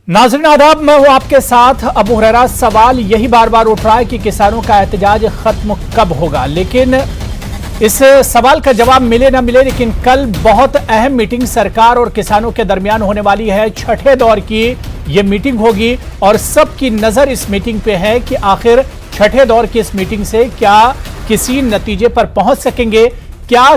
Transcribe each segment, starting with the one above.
नाज़रीन आदाब, मैं हूं आपके साथ अबू हुरैरा। सवाल यही बार बार उठ रहा है कि किसानों का एहतजाज खत्म कब होगा, लेकिन इस सवाल का जवाब मिले ना मिले, लेकिन कल बहुत अहम मीटिंग सरकार और किसानों के दरमियान होने वाली है। छठे दौर की ये मीटिंग होगी और सबकी नजर इस मीटिंग पे है कि आखिर छठे दौर की इस मीटिंग से क्या किसी नतीजे पर पहुंच सकेंगे, क्या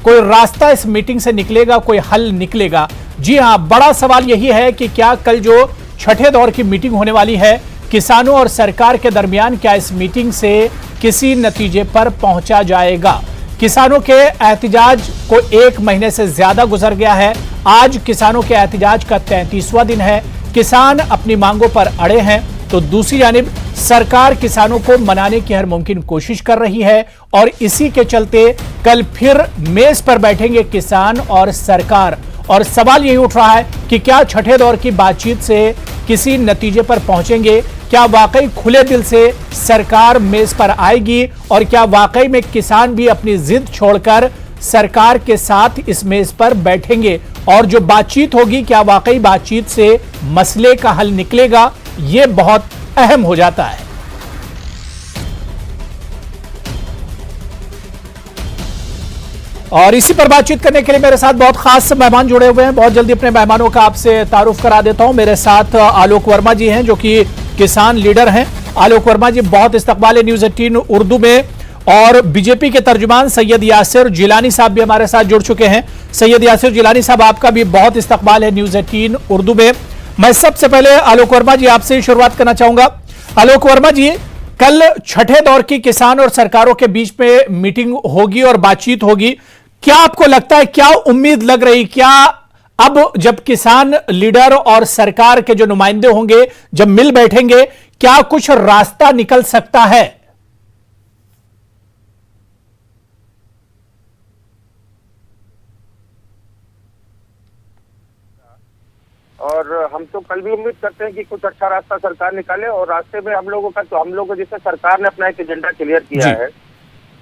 कोई रास्ता इस मीटिंग से निकलेगा, कोई हल निकलेगा। जी हां, बड़ा सवाल यही है कि क्या कल जो छठे दौर की मीटिंग होने वाली है किसानों और सरकार के दरमियान, क्या इस मीटिंग से किसी नतीजे पर पहुंचा जाएगा। किसानों के एहतजाज को 1 महीने से ज्यादा गुजर गया है। आज किसानों के एहतजाज का 33वां दिन है। किसान अपनी मांगों पर अड़े हैं, तो दूसरी जानिब सरकार किसानों को मनाने की हर मुमकिन कोशिश कर रही है और इसी के चलते कल फिर मेज पर बैठेंगे किसान और सरकार। और सवाल यही उठ रहा है कि क्या छठे दौर की बातचीत से किसी नतीजे पर पहुंचेंगे, क्या वाकई खुले दिल से सरकार मेज पर आएगी और क्या वाकई में किसान भी अपनी जिद छोड़कर सरकार के साथ इस मेज पर बैठेंगे और जो बातचीत होगी क्या वाकई बातचीत से मसले का हल निकलेगा। यह बहुत अहम हो जाता है। और इसी पर बातचीत करने के लिए मेरे साथ बहुत खास मेहमान जुड़े हुए हैं। बहुत जल्दी अपने मेहमानों का आपसे तारुफ करा देता हूं। मेरे साथ आलोक वर्मा जी हैं जो कि किसान लीडर हैं। आलोक वर्मा जी, बहुत इस्तकबाल है न्यूज़ 18 उर्दू में। और बीजेपी के तर्जुमान सैयद यासिर जिलानी साहब भी हमारे साथ जुड़ चुके हैं। सैयद यासिर जिलानी साहब, आपका भी बहुत इस्तकबाल है न्यूज़ 18 उर्दू में। मैं सबसे पहले आलोक वर्मा जी आपसे शुरुआत करना चाहूंगा। आलोक वर्मा जी, कल छठे दौर की किसान और सरकारों के बीच में मीटिंग होगी और बातचीत होगी। क्या आपको लगता है, क्या उम्मीद लग रही, क्या अब जब किसान लीडर और सरकार के जो नुमाइंदे होंगे जब मिल बैठेंगे, क्या कुछ रास्ता निकल सकता है? और हम तो कल भी उम्मीद करते हैं कि कुछ अच्छा रास्ता सरकार निकाले और रास्ते में हम लोगों जैसे सरकार ने अपना एक एजेंडा क्लियर किया है,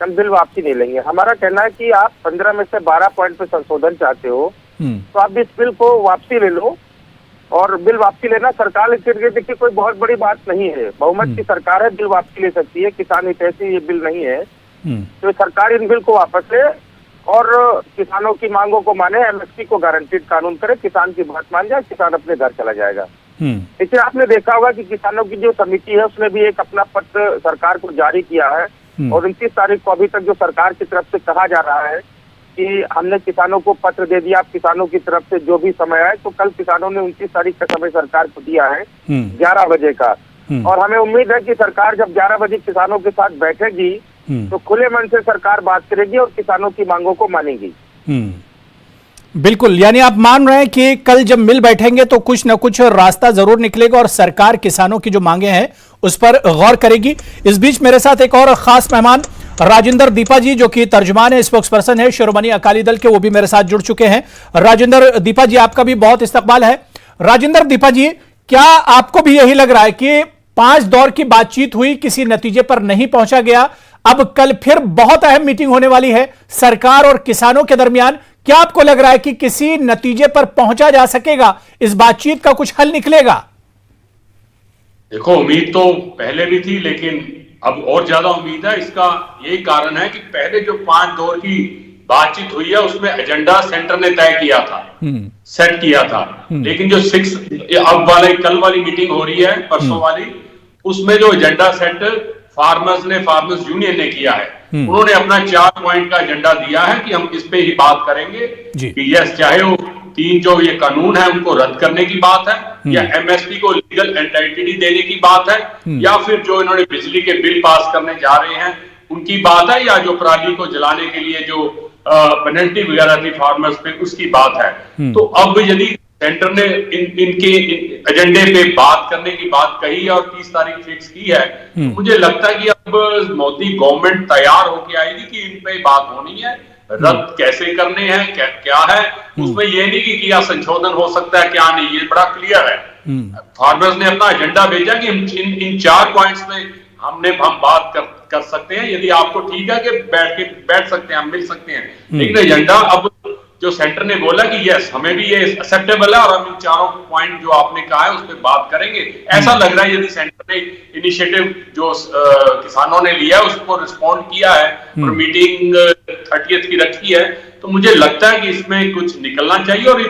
हम बिल वापसी नहीं लेंगे। हमारा कहना है कि आप 15 में से 12 पॉइंट पे संशोधन चाहते हो तो आप इस बिल को वापसी ले लो। और बिल वापसी लेना सरकार के लिए देखिए कोई बहुत बड़ी बात नहीं है, बहुमत की सरकार है, बिल वापसी ले सकती है। किसान हितैषी ये बिल नहीं है, तो सरकार इन बिल को वापस ले और किसानों की मांगों को माने, एमएसपी को गारंटीड कानून करे, किसान की बात मान जाए, किसान अपने घर चला जाएगा। इसलिए आपने देखा होगा कि किसानों की जो समिति है उसने भी एक अपना पत्र सरकार को जारी किया है और 29 तारीख को अभी तक जो सरकार की तरफ से कहा जा रहा है कि हमने किसानों को पत्र दे दिया, आप किसानों की तरफ से जो भी समय आए, तो कल किसानों ने 29 तारीख का समय सरकार को दिया है 11 बजे का। और हमें उम्मीद है कि सरकार जब 11 बजे किसानों के साथ बैठेगी तो खुले मन से सरकार बात करेगी और किसानों की मांगों को मानेगी। बिल्कुल, यानी आप मान रहे हैं कि कल जब मिल बैठेंगे तो कुछ ना कुछ रास्ता जरूर निकलेगा और सरकार किसानों की जो मांगे हैं उस पर गौर करेगी। इस बीच मेरे साथ एक और खास मेहमान राजेंद्र दीपा जी, जो कि तर्जुमान है, स्पोक्स पर्सन है शिरोमणि अकाली दल के, वो भी मेरे साथ जुड़ चुके हैं। राजेंद्र दीपा जी, आपका भी बहुत इस्तकबाल है। राजेंद्र दीपा जी, क्या आपको भी यही लग रहा है कि 5 दौर की बातचीत हुई, किसी नतीजे पर नहीं पहुंचा गया, अब कल फिर बहुत अहम मीटिंग होने वाली है सरकार और किसानों के दरमियान, क्या आपको लग रहा है कि किसी नतीजे पर पहुंचा जा सकेगा, इस बातचीत का कुछ हल निकलेगा? देखो, उम्मीद तो पहले भी थी लेकिन अब और ज्यादा उम्मीद है। इसका यही कारण है कि पहले जो 5 दौर की बातचीत हुई है उसमें एजेंडा सेंटर ने तय किया था, सेट किया था, लेकिन जो कल वाली मीटिंग हो रही है परसों वाली, उसमें जो एजेंडा सेट फार्मर्स यूनियन ने किया है, उन्होंने अपना 4 पॉइंट का एजेंडा दिया है कि हम इस पे ही बात करेंगे कि यस, चाहे वो 3 जो ये कानून है उनको रद्द करने की बात है, या एमएसपी को लीगल एंटिटी देने की बात है, या फिर जो इन्होंने बिजली के बिल पास करने जा रहे हैं उनकी बात है, या जो पराली को जलाने के लिए जो पेनल्टी वगैरह थी फार्मर्स पे उसकी बात है। तो अब यदि सेंटर ने इनके एजेंडे पे बात करने की बात कही और 30 तारीख फिक्स की है, तो मुझे लगता है कि अब मोदी गवर्नमेंट तैयार होके आएगी कि इन पे बात होनी है, रद्द कैसे करने हैं, क्या है उसमें। ये नहीं कि क्या संशोधन हो सकता है क्या नहीं, ये बड़ा क्लियर है। फार्मर्स ने अपना एजेंडा भेजा कि इन 4 पॉइंट्स में हम बात कर सकते हैं, यदि आपको ठीक है कि बैठ सकते हैं, हम मिल सकते हैं, लेकिन एजेंडा अब जो सेंटर ने बोला कि यस हमें भी ये एक्सेप्टेबल है और हम इन चारों पॉइंट जो आपने कहा है उस पर बात करेंगे। ऐसा लग रहा है यदि सेंटर ने इनिशिएटिव जो किसानों ने लिया है उसको रिस्पॉन्ड किया है और मीटिंग 30th की रखी है, तो मुझे लगता है कि इसमें कुछ निकलना चाहिए। और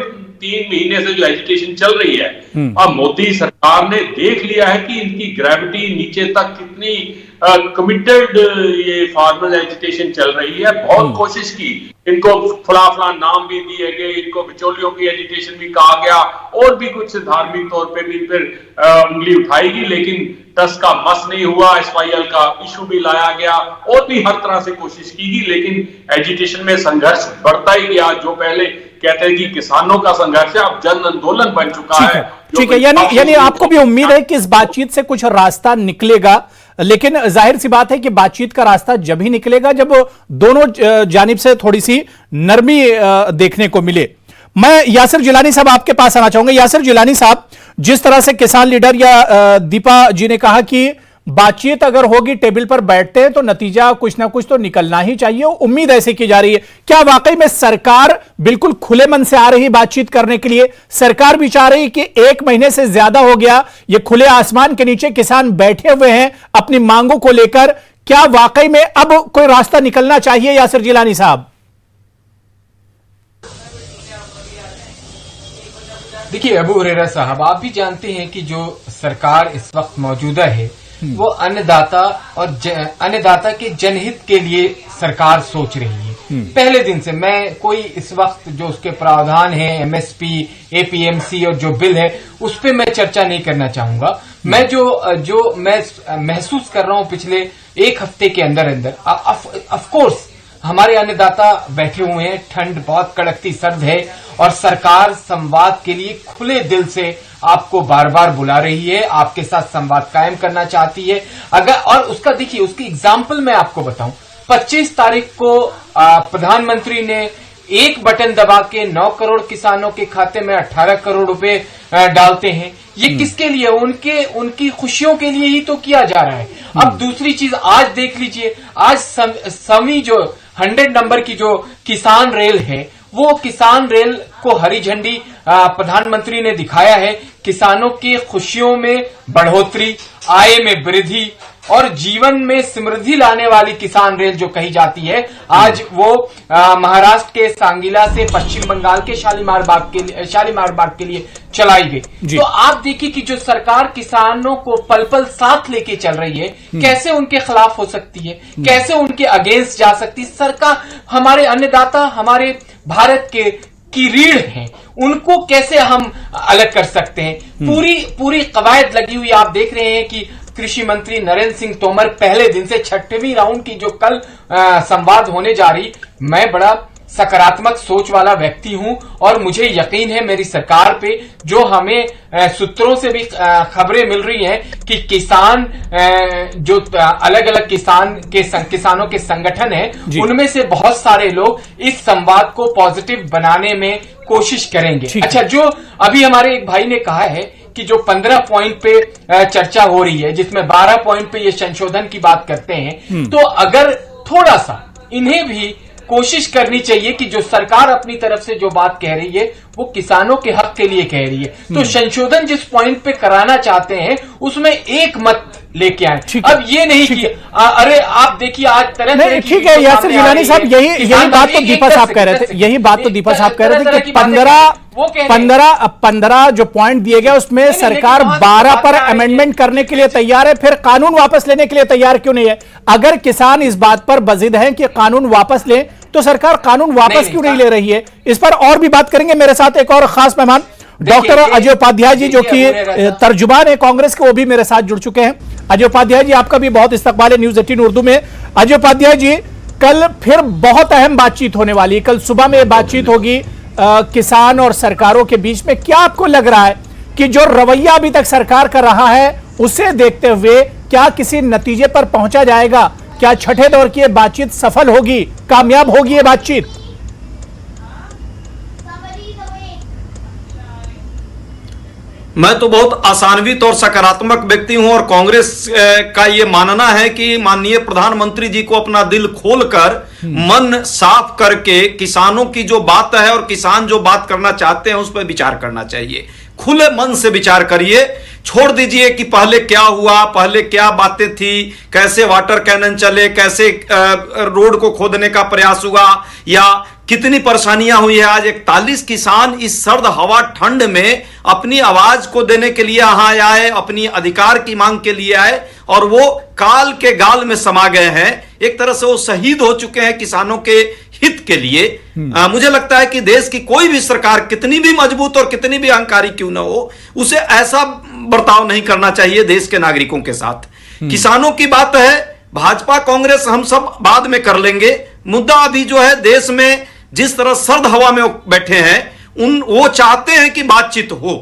3 महीने से जो एजिटेशन चल रही है, अब मोदी सरकार ने देख लिया है कि इनकी ग्रेविटी नीचे तक कितनी कमिटेड ये फार्मर एजिटेशन चल रही है। बहुत कोशिश की, इनको फला नाम भी दिए गए, इनको बिचौलियों की एजिटेशन भी कहा गया और भी कुछ धार्मिक तौर पे भी फिर उंगली उठाएगी, लेकिन टस का मस नहीं हुआ। SYL का इशू भी लाया गया और भी हर तरह से कोशिश की गई, लेकिन एजिटेशन में संघर्ष बढ़ता ही गया। जो पहले कहते हैं कि किसानों का संघर्ष है, अब जन आंदोलन बन चुका है। ठीक है, यानी आपको भी उम्मीद है कि इस बातचीत से कुछ रास्ता निकलेगा, लेकिन जाहिर सी बात है कि बातचीत का रास्ता जब ही निकलेगा जब दोनों जानिब से थोड़ी सी नरमी देखने को मिले। मैं यासिर जिलानी साहब आपके पास आना चाहूंगा। यासिर जिलानी साहब, जिस तरह से किसान लीडर या दीपा जी ने कहा कि बातचीत अगर होगी, टेबल पर बैठते हैं तो नतीजा कुछ ना कुछ तो निकलना ही चाहिए, उम्मीद ऐसी की जा रही है। क्या वाकई में सरकार बिल्कुल खुले मन से आ रही बातचीत करने के लिए? सरकार भी चाह रही कि 1 महीने से ज्यादा हो गया ये खुले आसमान के नीचे किसान बैठे हुए हैं अपनी मांगों को लेकर, क्या वाकई में अब कोई रास्ता निकलना चाहिए? यासिर जिलानी साहब, देखिए अबू हुरैरा साहब, आप भी जानते हैं कि जो सरकार इस वक्त मौजूदा है वो अन्नदाता और अन्नदाता के जनहित के लिए सरकार सोच रही है। पहले दिन से मैं कोई इस वक्त जो उसके प्रावधान है, MSP, APMC और जो बिल है उस पे मैं चर्चा नहीं करना चाहूंगा। मैं जो मैं महसूस कर रहा हूं पिछले 1 हफ्ते के अंदर ऑफ कोर्स हमारे अन्नदाता बैठे हुए हैं, ठंड बहुत कड़कती सर्द है और सरकार संवाद के लिए खुले दिल से आपको बार बार बुला रही है, आपके साथ संवाद कायम करना चाहती है। अगर और उसका देखिए, उसकी एग्जाम्पल मैं आपको बताऊं, 25 तारीख को प्रधानमंत्री ने एक बटन दबा के 9 करोड़ किसानों के खाते में 18 करोड़ रुपए डालते हैं। ये किसके लिए? उनकी खुशियों के लिए ही तो किया जा रहा है। अब दूसरी चीज आज देख लीजिए, आज समी जो 100 नंबर की जो किसान रेल है, वो किसान रेल को हरी झंडी प्रधानमंत्री ने दिखाया है। किसानों की खुशियों में बढ़ोतरी, आय में वृद्धि और जीवन में समृद्धि लाने वाली किसान रेल जो कही जाती है, आज वो महाराष्ट्र के सांगीला से पश्चिम बंगाल के शालीमार बाग के लिए चलाई गई। तो आप देखिए कि जो सरकार किसानों को पल पल साथ लेके चल रही है, कैसे उनके खिलाफ हो सकती है, कैसे उनके अगेंस्ट जा सकती है। सरकार, हमारे अन्नदाता हमारे भारत की रीढ़ है, उनको कैसे हम अलग कर सकते हैं? पूरी कवायद लगी हुई। आप देख रहे हैं कि कृषि मंत्री नरेंद्र सिंह तोमर पहले दिन से 6वीं राउंड की जो कल संवाद होने जा रही, मैं बड़ा सकारात्मक सोच वाला व्यक्ति हूं और मुझे यकीन है मेरी सरकार पे। जो हमें सूत्रों से भी खबरें मिल रही हैं कि किसान जो अलग अलग किसानों के संगठन हैं, उनमें से बहुत सारे लोग इस संवाद को पॉजिटिव बनाने में कोशिश करेंगे। अच्छा, जो अभी हमारे एक भाई ने कहा है कि जो 15 पॉइंट पे चर्चा हो रही है, जिसमें 12 पॉइंट पे ये संशोधन की बात करते हैं, तो अगर थोड़ा सा इन्हें भी कोशिश करनी चाहिए कि जो सरकार अपनी तरफ से जो बात कह रही है वो किसानों के हक के लिए कह रही है, तो संशोधन जिस पॉइंट पे कराना चाहते हैं उसमें एक मत लेके आए। अब ये नहीं कि अरे आप देखिए आज तरह ठीक है यासिर जिलानी साहब, यही बात तो दीपा साहब कह रहे थे, यही बात तो दीपा साहब कह रहे थे कि 15 जो पॉइंट दिए गए उसमें सरकार 12 पर अमेंडमेंट करने के लिए तैयार है, फिर कानून वापस लेने के लिए तैयार क्यों नहीं है? अगर किसान इस बात पर बजिद हैं कि कानून वापस लें, तो सरकार कानून वापस क्यों नहीं ले रही है? इस पर और भी बात करेंगे। मेरे साथ एक और खास मेहमान डॉक्टर अजय उपाध्याय जी, जो कि तर्जुमान है कांग्रेस के, वो भी मेरे साथ जुड़ चुके हैं। अजय उपाध्याय जी, आपका भी बहुत इस्तकबाल है न्यूज़ 18 उर्दू में। अजय उपाध्याय जी, कल फिर बहुत अहम बातचीत होने वाली है, कल सुबह में बातचीत होगी किसान और सरकारों के बीच में। क्या आपको लग रहा है कि जो रवैया अभी तक सरकार कर रहा है उसे देखते हुए क्या किसी नतीजे पर पहुंचा जाएगा? क्या छठे दौर की बातचीत सफल होगी, कामयाब होगी ये बातचीत? मैं तो बहुत आशान्वित और सकारात्मक व्यक्ति हूं और कांग्रेस का ये मानना है कि माननीय प्रधानमंत्री जी को अपना दिल खोलकर मन साफ करके किसानों की जो बात है और किसान जो बात करना चाहते हैं उस पर विचार करना चाहिए। खुले मन से विचार करिए, छोड़ दीजिए कि पहले क्या हुआ, पहले क्या बातें थी, कैसे वाटर कैनन चले, कैसे रोड को खोदने का प्रयास हुआ या कितनी परेशानियां हुई है। आज 41 किसान इस सर्द हवा ठंड में अपनी आवाज को देने के लिए यहां आए, अपनी अधिकार की मांग के लिए आए और वो काल के गाल में समा गए हैं। एक तरह से वो शहीद हो चुके हैं किसानों के हित के लिए। मुझे लगता है कि देश की कोई भी सरकार कितनी भी मजबूत और कितनी भी अहंकारी क्यों ना हो, उसे ऐसा बर्ताव नहीं करना चाहिए देश के नागरिकों के साथ। किसानों की बात है, भाजपा कांग्रेस हम सब बाद में कर लेंगे। मुद्दा अभी जो है देश में जिस तरह सर्द हवा में बैठे हैं वो चाहते हैं कि बातचीत हो।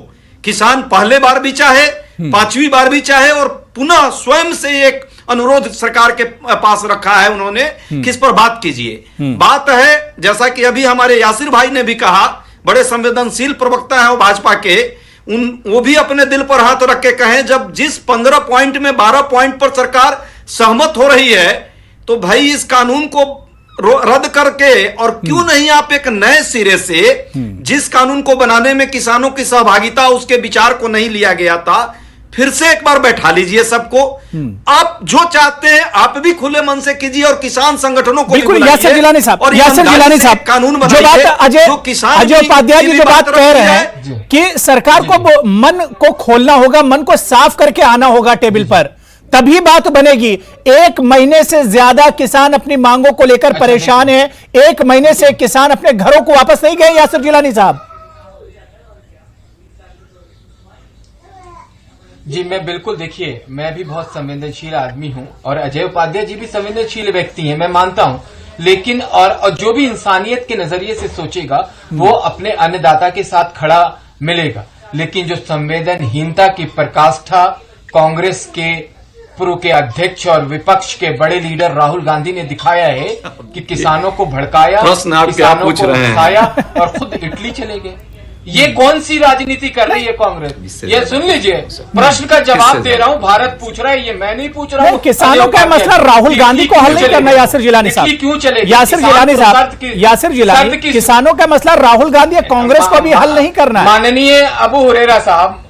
किसान पहले बार भी चाहे, पांचवी बार भी चाहे और पुनः स्वयं से एक अनुरोध सरकार के पास रखा है उन्होंने कि इस पर बात कीजिए। बात है जैसा कि अभी हमारे यासिर भाई ने भी कहा, बड़े संवेदनशील प्रवक्ता हैं वो भाजपा के, वो भी अपने दिल पर हाथ रख के कहें, जब जिस 15 पॉइंट में 12 पॉइंट पर सरकार सहमत हो रही है तो भाई इस कानून को रद्द करके और क्यों नहीं आप एक नए सिरे से जिस कानून को बनाने में किसानों की सहभागिता उसके विचार को नहीं लिया गया था, फिर से एक बार बैठा लीजिए सबको। आप जो चाहते हैं आप भी खुले मन से कीजिए और किसान संगठनों को बिल्कुल। यासिर जिलानी साहब कानून जो बात अजय उपाध्याय जी जो बात कह रहे हैं कि सरकार को मन को खोलना होगा, मन को साफ करके आना होगा टेबल पर, तभी बात बनेगी। 1 महीने से ज्यादा किसान अपनी मांगों को लेकर परेशान है। 1 महीने से किसान अपने घरों को वापस नहीं गए। यासिर जिलानी साहब जी, मैं बिल्कुल, देखिए मैं भी बहुत संवेदनशील आदमी हूं और अजय उपाध्याय जी भी संवेदनशील व्यक्ति हैं, मैं मानता हूं। लेकिन और जो भी इंसानियत के नजरिए से सोचेगा वो अपने अन्नदाता के साथ खड़ा मिलेगा। लेकिन जो संवेदनहीनता की पराकाष्ठा कांग्रेस के पूर्व के अध्यक्ष और विपक्ष के बड़े लीडर राहुल गांधी ने दिखाया है कि किसानों को भड़काया, किसानों को उकसाया और खुद इटली चले गए। ये कौन सी राजनीति कर रही है कांग्रेस? ये सुन लीजिए, प्रश्न का जवाब दे रहा हूं, भारत पूछ रहा है, ये मैं नहीं पूछ रहा हूं। किसानों का मसला राहुल गांधी को हल नहीं करना। यासिर जिलानी साहब क्यों चले? यासिर जिलानी किसानों का मसला राहुल गांधी या कांग्रेस को भी हल नहीं करना। माननीय अबू हुरैरा साहब,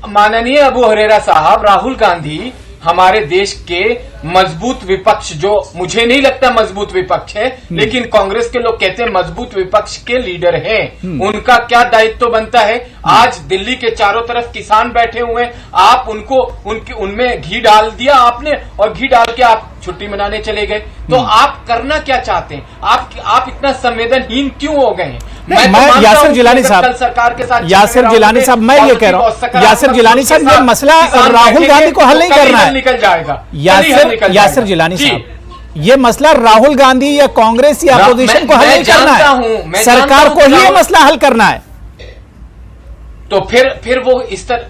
माननीय अबू हुरैरा साहब, राहुल गांधी हमारे देश के मजबूत विपक्ष, जो मुझे नहीं लगता मजबूत विपक्ष है, लेकिन कांग्रेस के लोग कहते हैं मजबूत विपक्ष के लीडर हैं। उनका क्या दायित्व बनता है? आज दिल्ली के चारों तरफ किसान बैठे हुए हैं, आप उनमें घी डाल दिया आपने और घी डाल के आप छुट्टी मनाने चले गए। तो आप करना क्या चाहते हैं? आप इतना संवेदनहीन क्यों हो गए हैं? मैं यासिर जिलानी साहब, सरकार के साथ यासिर जिलानी साहब, मैं ये कह रहा हूँ यासिर जिलानी साहब, ये मसला राहुल गांधी को हल नहीं करना है। निकल जाएगा यासिर जिलानी साहब, ये मसला राहुल गांधी या कांग्रेस या अपोजिशन को हल नहीं करना है, सरकार को ही ये मसला हल करना है। तो फिर वो इस तरह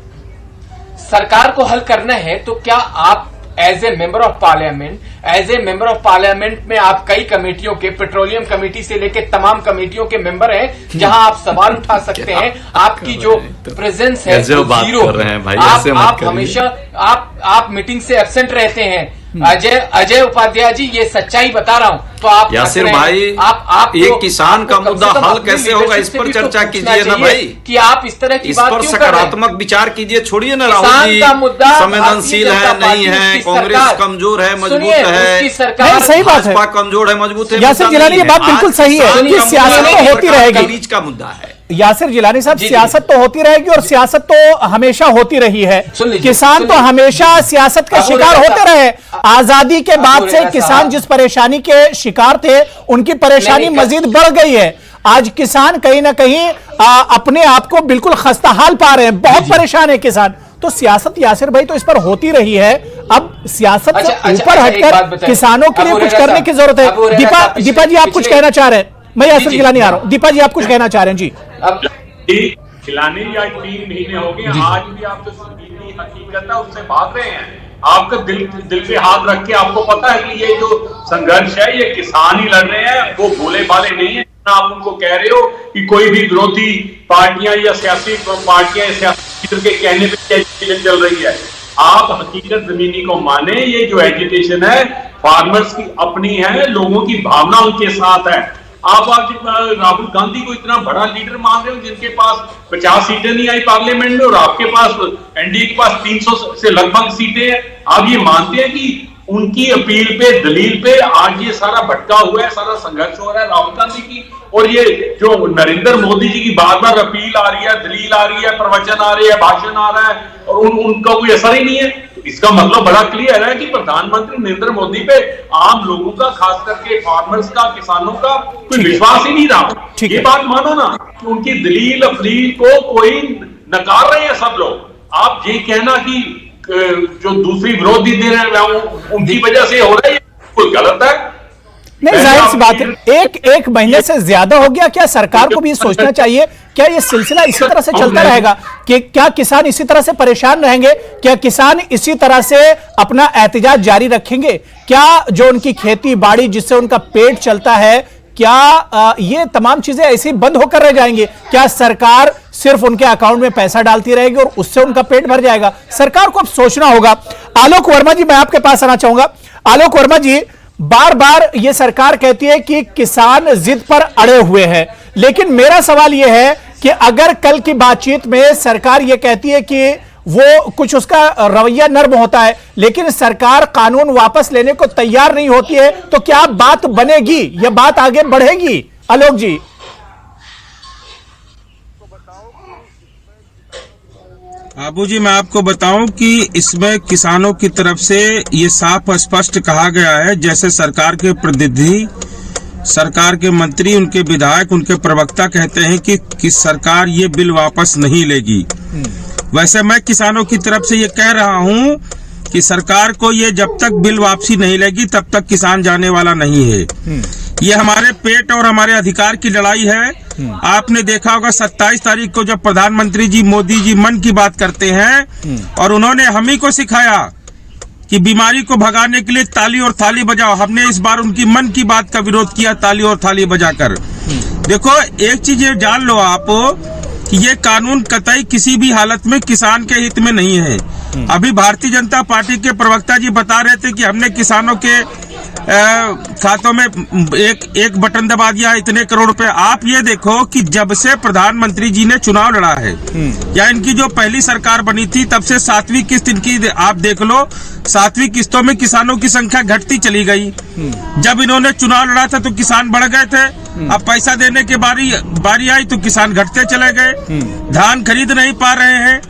सरकार को हल करना है तो क्या आप as a member of parliament में आप कई कमेटियों के, पेट्रोलियम कमेटी से लेकर तमाम कमेटियों के मेंबर हैं जहां आप सवाल उठा सकते हैं। आपकी जो प्रेजेंस है जीरो, आप हमेशा आप मीटिंग से एब्सेंट रहते हैं। अजय उपाध्याय जी, ये सच्चाई बता रहा हूं। तो आप यासिर भाई, आप एक किसान का मुद्दा हल कैसे होगा, इस पर चर्चा कीजिए ना भाई, कि आप इस तरह की बात क्यों कर रहे हैं? सकारात्मक विचार कीजिए, छोड़िए ना राहुल जी संवेदनशील है नहीं है, कांग्रेस कमजोर है मजबूत है, सही बात है, भाजपा कमजोर है मजबूत है। यासिर जिलानी, ये बात बिल्कुल सही है कि सियासत तो होती रहेगी, बीच का मुद्दा है। यासिर जिलानी साहब, सियासत तो होती रहेगी और सियासत तो हमेशा होती रही है। किसान तो हमेशा सियासत का शिकार होते रहे। आजादी के बाद से किसान जिस परेशानी के शिकार थे, उनकी परेशानी मजीद बढ़ गई है। आज किसान कहीं ना कहीं अपने आप को बिल्कुल खस्ताहाल पा रहे हैं, बहुत परेशान है किसान। तो सियासत यासिर भाई तो इस पर होती रही है, अब सियासत से ऊपर हटकर किसानों के लिए कुछ करने की जरूरत है। दीपा जी, आप कुछ कहना चाह रहे हैं? मैं यासिर जिलानी आ रहा हूं। दीपा जी, आप कुछ कहना चाह रहे हैं? जी, खिलाने या 3 महीने हो गए, आज भी आप जो संगीनी हकीकत है उससे भाग रहे हैं। आपका दिल पे हाथ रख के आपको पता है कि ये जो संघर्ष है ये किसान ही लड़ रहे हैं, वो भोले भाले नहीं है। आप उनको कह रहे हो कि कोई भी विरोधी पार्टियां या सियासी पार्टियां या सियासी लीडर के कहने पे एजिटेशन चल रही है। आप हकीकत जमीनी को माने, ये जो एजिटेशन है फार्मर्स की अपनी है, लोगों की भावना उनके साथ है। आप आज राहुल गांधी को इतना बड़ा लीडर मान रहे हो जिनके पास 50 सीटें नहीं आई पार्लियामेंट में, और आपके पास एनडीए के पास 300 से लगभग सीटें हैं। आप ये मानते हैं कि उनकी अपील पे, दलील पे आज ये सारा भटका हुआ है, सारा संघर्ष हो रहा है राहुल गांधी की, और ये जो नरेंद्र मोदी जी की बार बार अपील आ रही है, दलील आ रही है, प्रवचन आ रही है, भाषण आ रहा है, और उनका कोई असर ही नहीं है। इसका मतलब बड़ा क्लियर है कि प्रधानमंत्री नरेंद्र मोदी पे आम लोगों का, खास करके फार्मर्स का, किसानों का कोई विश्वास ही नहीं रहा। ये बात मानो ना कि उनकी दलील अपील को कोई नकार रहे हैं सब लोग। आप ये कहना कि जो दूसरी विरोधी दे रहे हैं उनकी वजह से हो रहा है, कोई गलत है। नहीं, जाहिर सी बात है, एक महीने से ज्यादा हो गया। क्या सरकार को भी सोचना चाहिए, क्या ये सिलसिला इसी तरह से चलता रहेगा कि क्या किसान इसी तरह से परेशान रहेंगे? क्या किसान इसी तरह से अपना एहतजाज जारी रखेंगे? क्या जो उनकी खेती बाड़ी जिससे उनका पेट चलता है, क्या ये तमाम चीजें ऐसी बंद होकर रह जाएंगी? क्या सरकार सिर्फ उनके अकाउंट में पैसा डालती रहेगी और उससे उनका पेट भर जाएगा? सरकार को अब सोचना होगा। आलोक वर्मा जी, मैं आपके पास आना चाहूंगा। आलोक वर्मा जी, बार बार ये सरकार कहती है कि किसान जिद पर अड़े हुए हैं, लेकिन मेरा सवाल यह है कि अगर कल की बातचीत में सरकार ये कहती है कि वो कुछ उसका रवैया नर्म होता है, लेकिन सरकार कानून वापस लेने को तैयार नहीं होती है, तो क्या बात बनेगी या बात आगे बढ़ेगी? आलोक जी। आबू जी, मैं आपको बताऊं कि इसमें किसानों की तरफ से ये साफ स्पष्ट कहा गया है, जैसे सरकार के प्रतिनिधि, सरकार के मंत्री, उनके विधायक, उनके प्रवक्ता कहते हैं कि सरकार ये बिल वापस नहीं लेगी। वैसे मैं किसानों की तरफ से ये कह रहा हूं कि सरकार को ये जब तक बिल वापसी नहीं लेगी तब तक किसान जाने वाला नहीं है। ये हमारे पेट और हमारे अधिकार की लड़ाई है। आपने देखा होगा 27 तारीख को जब प्रधानमंत्री जी मोदी जी मन की बात करते हैं और उन्होंने हम ही को सिखाया कि बीमारी को भगाने के लिए ताली और थाली बजाओ। हमने इस बार उनकी मन की बात का विरोध किया, ताली और थाली बजाकर। देखो, एक चीज ये जान लो आप कि ये कानून कतई किसी भी हालत में किसान के हित में नहीं है। अभी भारतीय जनता पार्टी के प्रवक्ता जी बता रहे थे कि हमने किसानों के खातों में एक बटन दबा दिया इतने करोड़ रुपए। आप ये देखो कि जब से प्रधानमंत्री जी ने चुनाव लड़ा है या इनकी जो पहली सरकार बनी थी तब से 7वीं किस्त इनकी आप देख लो, 7वीं किस्तों में किसानों की संख्या घटती चली गई। जब इन्होंने चुनाव लड़ा था तो किसान बढ़ गए थे, अब पैसा देने की बारी आई तो किसान घटते चले गए। धान खरीद नहीं पा रहे हैं,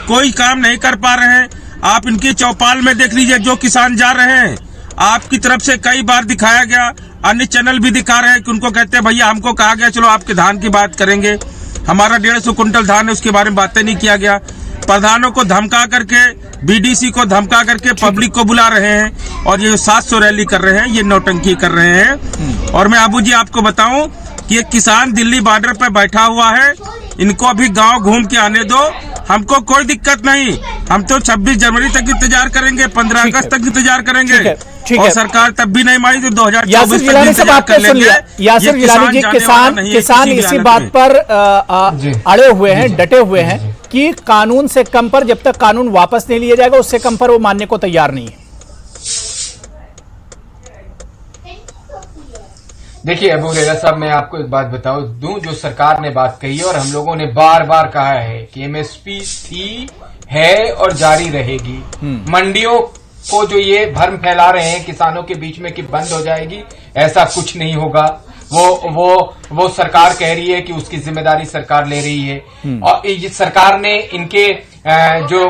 कोई काम नहीं कर पा रहे हैं। आप इनकी चौपाल में देख लीजिए, जो किसान जा रहे हैं, आपकी तरफ से कई बार दिखाया गया, अन्य चैनल भी दिखा रहे हैं कि उनको कहते हैं भैया हमको कहा गया चलो आपके धान की बात करेंगे, हमारा 150 कुंटल धान है उसके बारे में बातें नहीं किया गया। प्रधानों को धमका करके, बीडीसी को धमका करके पब्लिक को बुला रहे हैं और ये 700 रैली कर रहे हैं, ये नौटंकी कर रहे हैं। और मैं आबू जी आपको बताऊं कि ये किसान दिल्ली बॉर्डर पर बैठा हुआ है, इनको अभी गांव घूम के आने दो, हमको कोई दिक्कत नहीं। हम तो 26 जनवरी तक इंतजार करेंगे, 15 अगस्त तक इंतजार करेंगे। और सरकार तब भी नहीं मानी तो 2024 तक इंतजार कर लेंगे। यासिर गिलानी जी, किसान इसी बात पर अड़े हुए हैं, डटे हुए हैं कि कानून से कम पर, जब तक कानून वापस नहीं लिया जाएगा उससे कम पर वो मानने को तैयार नहीं है। देखिए अबू हुरैरा साहब, मैं आपको एक बात बताऊं दूं, जो सरकार ने बात कही है और हम लोगों ने बार बार कहा है कि एमएसपी थी, है और जारी रहेगी। मंडियों को जो ये भ्रम फैला रहे हैं किसानों के बीच में कि बंद हो जाएगी, ऐसा कुछ नहीं होगा। वो सरकार कह रही है कि उसकी जिम्मेदारी सरकार ले रही है। और ये सरकार ने इनके जो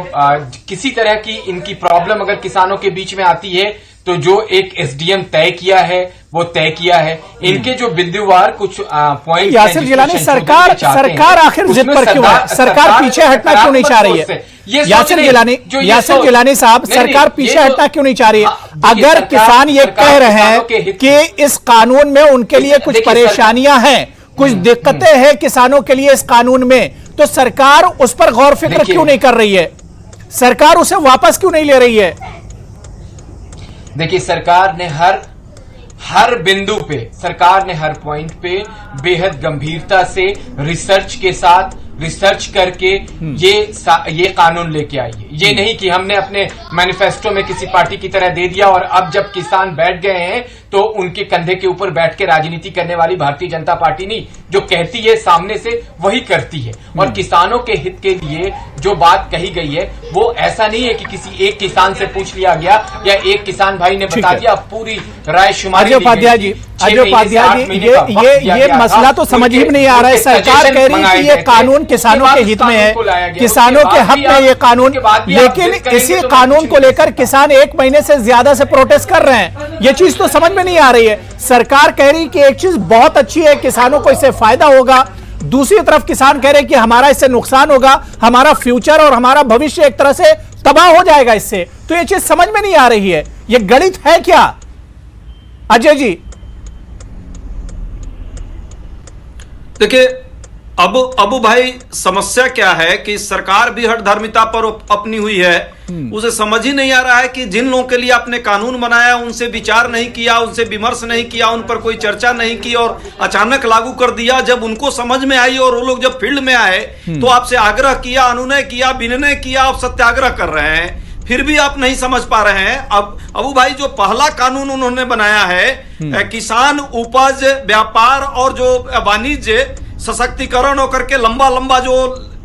किसी तरह की इनकी प्रॉब्लम अगर किसानों के बीच में आती है तो जो एक एसडीएम तय किया है वो तय किया है। इनके जो बिंदुवार कुछ पॉइंट, यासिर गिलानी, सरकार आखिर जिद पर क्यों है? सरकार पीछे हटना क्यों नहीं चाह रही है? यासिर गिलानी साहब, सरकार पीछे हटना क्यों नहीं चाह रही है? अगर किसान ये कह रहे हैं कि इस कानून में उनके लिए कुछ परेशानियां हैं, कुछ दिक्कतें हैं किसानों के लिए इस कानून में, तो सरकार उस पर गौर फिक्र क्यों नहीं कर रही है? सरकार उसे वापस क्यों नहीं ले रही है? देखिए, सरकार ने हर बिंदु पे सरकार ने हर पॉइंट पे बेहद गंभीरता से रिसर्च करके ये कानून लेके आई है। ये नहीं कि हमने अपने मैनिफेस्टो में किसी पार्टी की तरह दे दिया और अब जब किसान बैठ गए हैं तो उनके कंधे के ऊपर बैठ के राजनीति करने वाली भारतीय जनता पार्टी नहीं, जो कहती है सामने से वही करती है। और किसानों के हित के लिए जो बात कही गई है वो ऐसा नहीं है कि किसी एक किसान से पूछ लिया गया या एक किसान भाई ने बता दिया। अब पूरी राय शुमारी उपाध्याय जी, ये मसला तो समझ ही नहीं आ रहा है। सरकार कह रही है कि ये कानून किसानों के हित में है, किसानों के हक में ये कानून, लेकिन इसी कानून को लेकर किसान 1 महीने से ज्यादा से प्रोटेस्ट कर रहे हैं। ये चीज तो समझ में नहीं आ रही है। सरकार कह रही कि एक चीज बहुत अच्छी है, किसानों को इससे फायदा होगा, दूसरी तरफ किसान कह रहे कि हमारा इससे नुकसान होगा, हमारा फ्यूचर और हमारा भविष्य एक तरह से तबाह हो जाएगा इससे। तो ये चीज समझ में नहीं आ रही है, ये गणित है क्या? अजय जी देखिए, अबू भाई समस्या क्या है कि सरकार भी हठधर्मिता पर अपनी हुई है। उसे समझ ही नहीं आ रहा है कि जिन लोगों के लिए आपने कानून बनाया उनसे विचार नहीं किया, उनसे विमर्श नहीं किया, उन पर कोई चर्चा नहीं की और अचानक लागू कर दिया। जब उनको समझ में आई और वो लोग जब फील्ड में आए तो आपसे आग्रह किया, अनुनय किया, विनय किया, आप सत्याग्रह कर रहे हैं, फिर भी आप नहीं समझ पा रहे हैं। अब अबू भाई जो पहला कानून उन्होंने बनाया है किसान उपज व्यापार और जो वाणिज्य सशक्तिकरण होकर के लंबा जो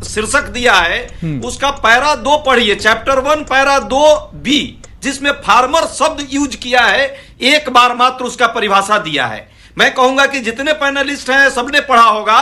शीर्षक दिया है उसका पैरा 2 पढ़िए, चैप्टर 1 पैरा 2B, जिसमें फार्मर शब्द यूज किया है, एक बार मात्र उसका परिभाषा दिया है। मैं कहूंगा कि जितने पैनलिस्ट हैं सबने पढ़ा होगा।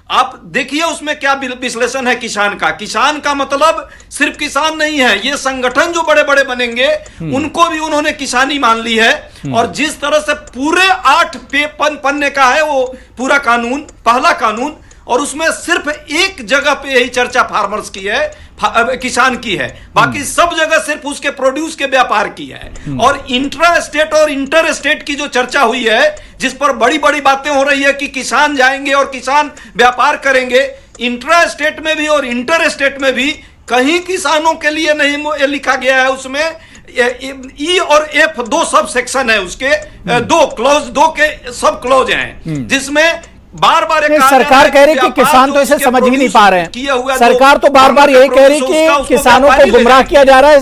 आप देखिए उसमें क्या विश्लेषण है किसान का। किसान का मतलब सिर्फ किसान नहीं है, ये संगठन जो बड़े बड़े बनेंगे उनको भी उन्होंने किसानी मान ली है। और जिस तरह से पूरे 8 पन्ने का है वो पूरा कानून, पहला कानून, और उसमें सिर्फ एक जगह पे यही चर्चा फार्मर्स की है, किसान की है, बाकी सब जगह सिर्फ उसके प्रोड्यूस के व्यापार की है। और इंट्रा स्टेट और इंटर स्टेट की जो चर्चा हुई है, जिस पर बड़ी बड़ी बातें हो रही है कि किसान जाएंगे और किसान व्यापार करेंगे, इंट्रा स्टेट में भी और इंटर स्टेट में भी कहीं किसानों के लिए नहीं लिखा गया है। उसमें ई और एफ 2 सब सेक्शन है, उसके 2 के सब क्लोज हैं, जिसमें बार सरकार कह रही कि किसान तो इसे समझ ही नहीं पा रहे हैं। सरकार तो बार बार यही कह रही कि किसानों को गुमराह किया जा रहा है,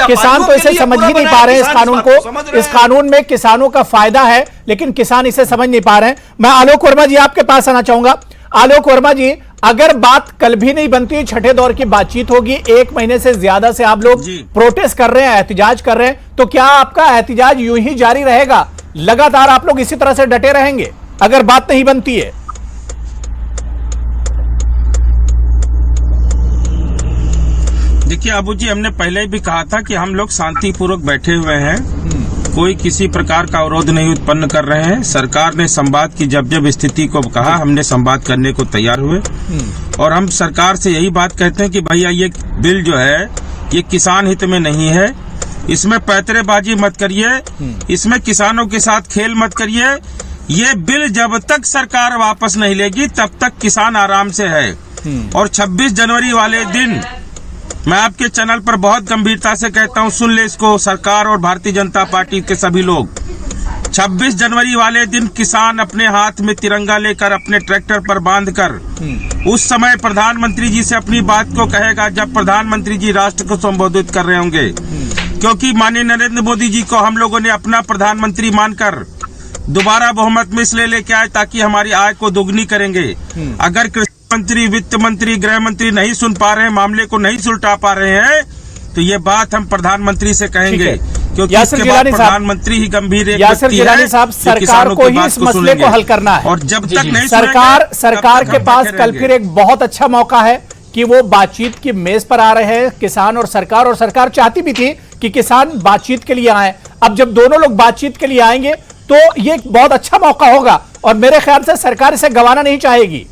किसान तो इसे समझ ही नहीं पा रहे हैं। इस कानून को, इस कानून में किसानों का फायदा है लेकिन किसान इसे समझ नहीं पा रहे हैं। मैं आलोक वर्मा जी आपके पास आना चाहूंगा। आलोक वर्मा जी, अगर बात कल भी नहीं बनती, छठे दौर की बातचीत होगी, 1 महीने से ज्यादा से आप लोग प्रोटेस्ट कर रहे हैं, एहतिजाज कर रहे हैं, तो क्या आपका एहतिजाज यूं ही जारी रहेगा? लगातार आप लोग इसी तरह से डटे रहेंगे अगर बात नहीं बनती है? देखिए अबू जी, हमने पहले भी कहा था कि हम लोग शांतिपूर्वक बैठे हुए हैं, कोई किसी प्रकार का अवरोध नहीं उत्पन्न कर रहे हैं। सरकार ने संवाद की जब स्थिति को कहा, हमने संवाद करने को तैयार हुए। और हम सरकार से यही बात कहते हैं कि भैया ये बिल जो है ये किसान हित में नहीं है, इसमें पैतरेबाजी मत करिए, इसमें किसानों के साथ खेल मत करिए। ये बिल जब तक सरकार वापस नहीं लेगी तब तक किसान आराम से है। और 26 जनवरी वाले दिन मैं आपके चैनल पर बहुत गंभीरता से कहता हूं, सुन ले इसको सरकार और भारतीय जनता पार्टी के सभी लोग। 26 जनवरी वाले दिन किसान अपने हाथ में तिरंगा लेकर अपने ट्रैक्टर पर बांधकर उस समय प्रधानमंत्री जी से अपनी बात को कहेगा जब प्रधानमंत्री जी राष्ट्र को संबोधित कर रहे होंगे। क्योंकि माननीय नरेंद्र मोदी जी को हम लोगों ने अपना प्रधानमंत्री मानकर दोबारा बहुमत में इसलिए लेके आए ताकि हमारी आय को दोगुनी करेंगे। अगर कृषि मंत्री, वित्त मंत्री, गृह मंत्री नहीं सुन पा रहे हैं, मामले को नहीं सुलटा पा रहे हैं, तो ये बात हम प्रधानमंत्री से कहेंगे। क्योंकि इसके बाद प्रधानमंत्री ही गंभीर एक व्यक्ति है, सरकार को ही इस मसले को हल करना है। और जब तक नहीं सरकार के पास कल फिर एक बहुत अच्छा मौका है कि वो बातचीत की मेज पर आ रहे हैं किसान और सरकार चाहती भी थी कि किसान बातचीत के लिए आए। अब जब दोनों लोग बातचीत के लिए आएंगे तो ये एक बहुत अच्छा मौका होगा और मेरे ख्याल से सरकार इसे गंवाना नहीं चाहेगी।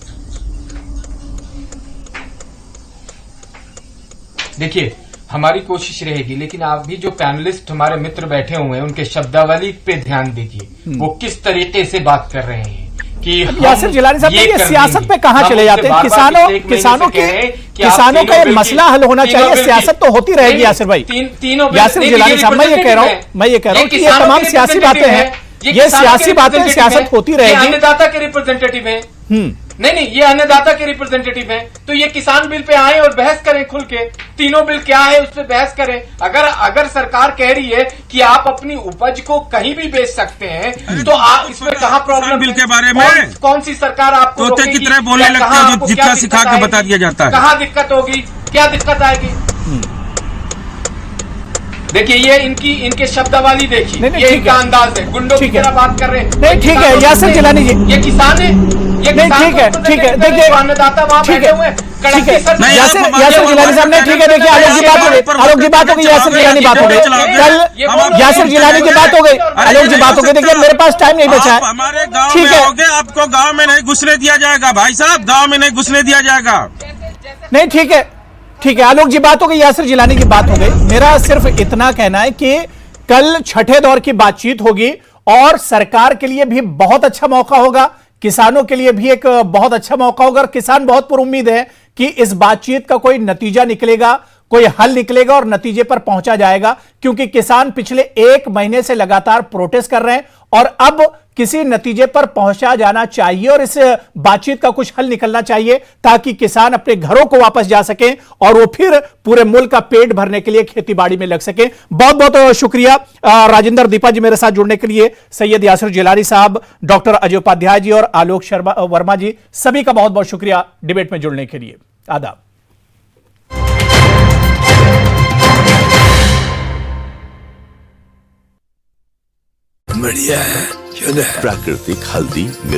देखिए, हमारी कोशिश रहेगी, लेकिन आप भी जो पैनलिस्ट हमारे मित्र बैठे हुए हैं उनके शब्दावली पे ध्यान दीजिए, वो किस तरीके से बात कर रहे हैं कि यासिर जिलानी साहब, ये सियासत पे कहां चले जाते हैं? किसानों का ये मसला हल होना चाहिए, सियासत तो होती रहेगी। यासिर भाई, यासिर जिलानी साहब, मैं ये कह रहा हूं कि ये तमाम सियासी बातें हैं, ये किसानों के सियासी बातें, representative सियासत हैं, होती ये रहेगी। अन्नदाता के रिप्रेजेंटेटिव हैं। नहीं, ये अन्नदाता के रिप्रेजेंटेटिव हैं, तो ये किसान बिल पे आए और बहस करें खुल के, तीनों बिल क्या है उस पर बहस करें। अगर सरकार कह रही है कि आप अपनी उपज को कहीं भी बेच सकते हैं, तो आप इसमें कहाँ प्रॉब्लम? बिल के बारे में कौन सी सरकार आपको तोते की रोकेगी? तरह बोलने या लगते कहाँ हैं, जो आपको जितना क्या सिखा दिक्कत के बता आएगी? दिया जाता है। कहाँ दिक्कत होगी, क्या दिक्कत आएगी? देखिए, ये इनके शब्दावली देखिए, नहीं, ये ठीक इनका है। अंदाज है, गुंडों की ठीक है। तरह बात कर रहे हैं। नहीं, ठीक है, यासिर जिलानी जी। ये किसान है, ये नहीं, किसान ठीक है, को ठीक है, represent देखिए, कर रहे हैं, अन्नदाता वहां ठीक बैठे है, हुए हैं, ठीक कड़की है। सर नहीं, यासिर आप यासिर जिलानी साहब ने, ठीक है, देखिए आलोक जी बात हो गई, आलोक जी बात हो गई, यासिर जिलानी बात हो गई, कल यासिर जिलानी की बात हो गई, आलोक जी बात हो गई। देखिए मेरे पास टाइम नहीं बचा आप है, हमारे गांव ठीक में है। आओगे, आपको गांव में नहीं घुसने दिया जाएगा भाई साहब, गांव में नहीं घुसने दिया जाएगा। नहीं, ठीक है, ठीक है, आलोक जी बात हो गई, यासिर जिलानी की बात हो गई। मेरा सिर्फ इतना कहना है कि कल छठे दौर की बातचीत होगी और सरकार के लिए भी बहुत अच्छा मौका होगा, किसानों के लिए भी एक बहुत अच्छा मौका होगा, और किसान बहुत पुरुम्मीद है कि इस बातचीत का कोई नतीजा निकलेगा, कोई हल निकलेगा और नतीजे पर पहुंचा जाएगा, क्योंकि किसान पिछले 1 महीने से लगातार प्रोटेस्ट कर रहे हैं और अब किसी नतीजे पर पहुंचा जाना चाहिए और इस बातचीत का कुछ हल निकलना चाहिए, ताकि किसान अपने घरों को वापस जा सकें और वो फिर पूरे मुल्क का पेट भरने के लिए खेती बाड़ी में लग सके। बहुत बहुत शुक्रिया राजेंद्र दीपा जी मेरे साथ जुड़ने के लिए, सैयद यासिर जिलानी साहब, डॉक्टर अजय उपाध्याय जी और आलोक वर्मा जी, सभी का बहुत बहुत शुक्रिया डिबेट में जुड़ने के लिए। आदाब। बढ़िया है, प्राकृतिक हल्दी मिर्च।